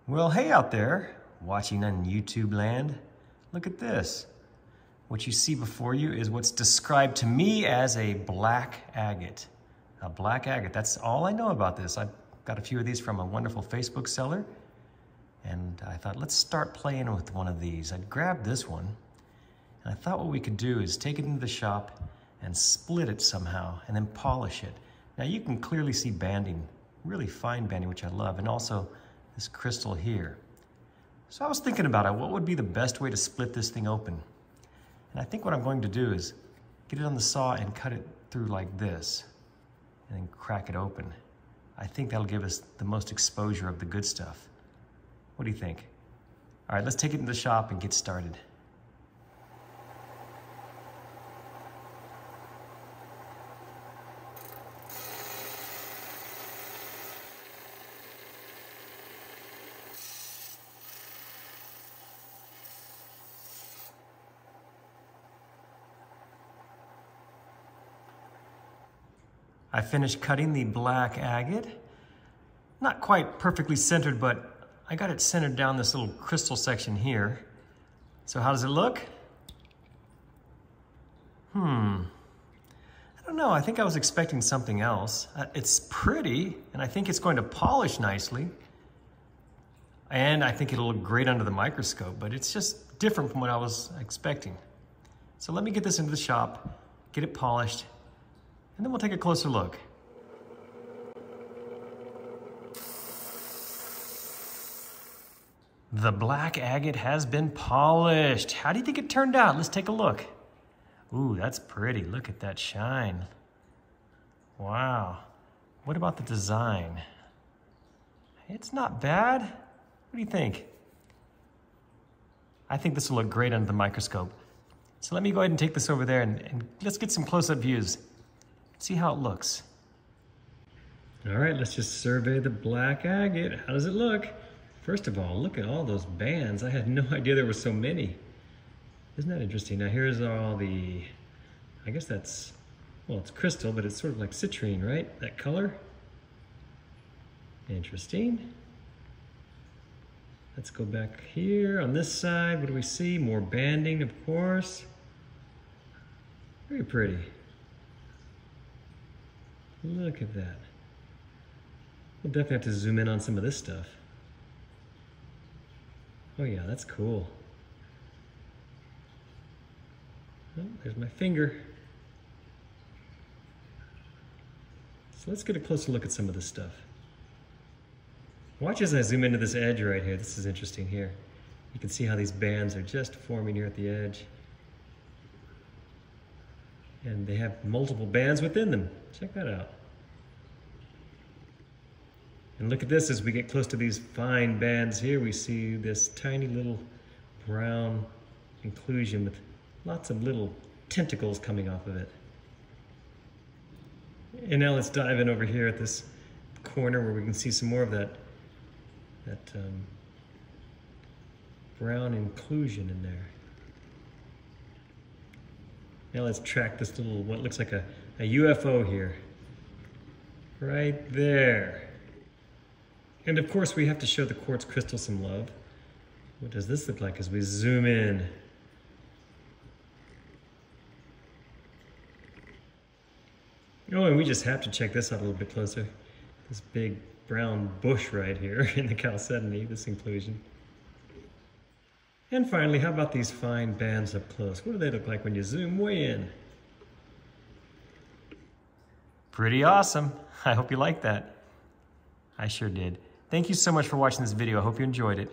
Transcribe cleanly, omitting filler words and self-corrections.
Well, hey out there, watching on YouTube land. Look at this. What you see before you is what's described to me as a black agate. A black agate, that's all I know about this. I've got a few of these from a wonderful Facebook seller, and I thought, let's start playing with one of these. I'd grabbed this one, and I thought what we could do is take it into the shop and split it somehow, and then polish it. Now you can clearly see banding, really fine banding, which I love, and also this crystal here. So I was thinking about it, what would be the best way to split this thing open? And I think what I'm going to do is get it on the saw and cut it through like this, and then crack it open. I think that'll give us the most exposure of the good stuff. What do you think? All right, let's take it to the shop and get started. I finished cutting the black agate. Not quite perfectly centered, but I got it centered down this little crystal section here. So how does it look? I don't know, I think I was expecting something else. It's pretty, and I think it's going to polish nicely. And I think it'll look great under the microscope, but it's just different from what I was expecting. So let me get this into the shop, get it polished, and then we'll take a closer look. The black agate has been polished. How do you think it turned out? Let's take a look. Ooh, that's pretty. Look at that shine. Wow. What about the design? It's not bad. What do you think? I think this will look great under the microscope. So let me go ahead and take this over there and let's get some close-up views. See how it looks. All right, let's just survey the black agate. How does it look? First of all, look at all those bands. I had no idea there were so many. Isn't that interesting? Now here's all the, I guess that's, well, it's crystal, but it's sort of like citrine, right? That color. Interesting. Let's go back here on this side. What do we see? More banding, of course. Very pretty. Look at that. We'll definitely have to zoom in on some of this stuff. Oh yeah, that's cool. Oh, there's my finger. So let's get a closer look at some of this stuff. Watch as I zoom into this edge right here. This is interesting here. You can see how these bands are just forming here at the edge. And they have multiple bands within them. Check that out. And look at this, as we get close to these fine bands here, we see this tiny little brown inclusion with lots of little tentacles coming off of it. And now let's dive in over here at this corner where we can see some more of that brown inclusion in there. Now let's track this little, what looks like a UFO here. Right there. And of course we have to show the quartz crystal some love. What does this look like as we zoom in? Oh, and we just have to check this out a little bit closer. This big brown bush right here in the chalcedony, this inclusion. And finally, how about these fine bands up close? What do they look like when you zoom way in? Pretty awesome. I hope you liked that. I sure did. Thank you so much for watching this video. I hope you enjoyed it.